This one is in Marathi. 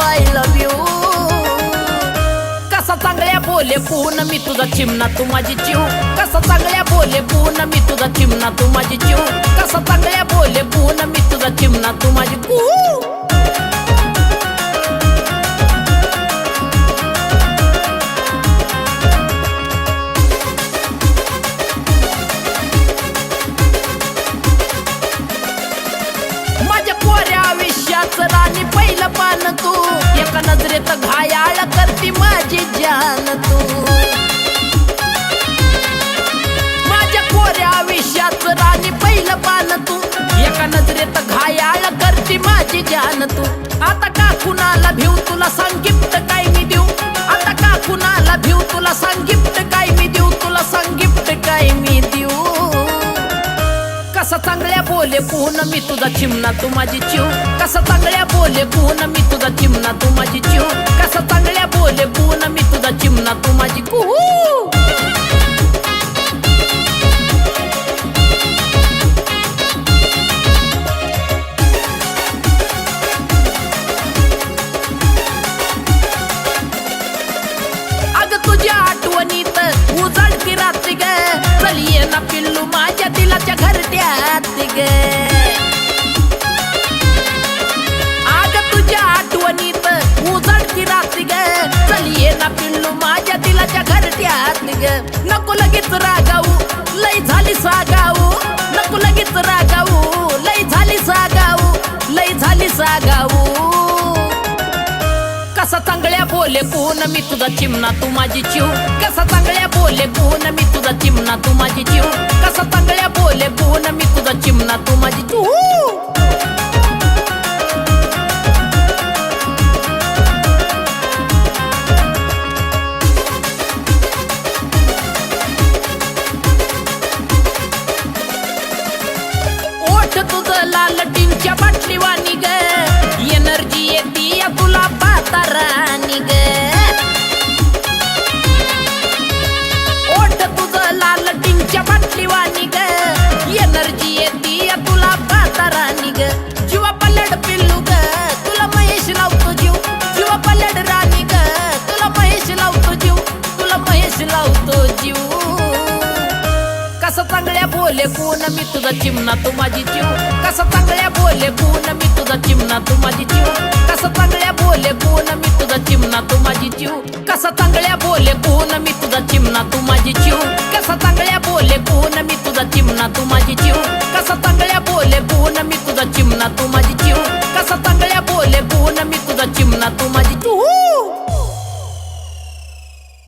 I love you. कसा चांगल्या बोले पून मी तुझा चिमणा तू माझी जीव. कसा चांगल्या बोले पून मी तुझा चिमणा तू माझी जीव. कसा चांगल्या बोले पून मी तुझा चिमणा तू माझी कू. माझ्या पोऱ्या आयुष्याचं राणी पहिलं पान तू. एका नजरेत घायाळ करती माझी जान तू. माझ्या पोऱ्या आयुष्याचं राणी पहिलं पान तू. एका नजरेत घायाळ करती माझी जान तू. आता का कुणाला भिऊ तुला सांग गिफ्ट काय मी देऊ. आता का कुणाला भिऊ तुला सांग गिफ्ट काय मी देऊ. तुला सांग गिफ्ट काय मी देऊ. कसा चांगल्या बोले पून मी तुझा चिमणा तू माझी जीव. कसा चांगल्या बोले पून मी तुझा चिमणा तू माझी जीव. कसा चांगल्या बोले पून मी तुझा चिमणा तू माझी कू. अग तुझ्या आठवणीत उजळती रात्री ग. चल ये ना पिल्लू माझ्या दिलाच्या घरट्यात ग. अग तुझ्या आठवणीत उजळती रात्री ग. चल ये ना पिल्लू माझ्या दिलाच्या घरट्यात ग. नको लगेच रागावू लय झाली सागावू. नको लगेच रागावू लय झाली सागावू. लय झाली सागावू. कसा चांगल्या बोले कोण मी तुझा चिमणा तू माझी जीव. कसा चांगल्या बोले कोण मी तुझा चिमणा तू माझी जीव. कसा चांगल्या बोले कोण मी तुझा चिमणा तू माझी जीव. ओठ तुझं लाल टीमच्या बाटली वाणी ग. एनर्जी येती तुला पाहता राणी ग. ओठ तुझं लाल टीमच्या बाटली वाणी ग. एनर्जी येती तुला पाहता राणी ग. जीवा पल्लड पिल्लू ग तुला महेश लावतो जीव. जीवा पल्लड राणी ग तुला महेश लावतो जीव. तुला महेश लावतो जीव. कसा चांगल्या बोले कोण मी तुझा चिमणा तू माझी जीव. कसा चांगल्या बोले कोण मी तुझा चिमणा तू माझी जीव. कसा चांगल्या बोले कोण मी तुझा चिमणा तू माझी जीव. कसा चांगल्या बोले कोण मी तुझा चिमणा तू माझी जीव. कसा चांगल्या बोले कोण मी तुझा चिमणा तू माझी जीव. कसा चांगल्या बोले कोण मी तुझा चिमणा तू माझी जीव. कसा चांगल्या बोले कोण मी तुझा चिमणा तू माझी जीव.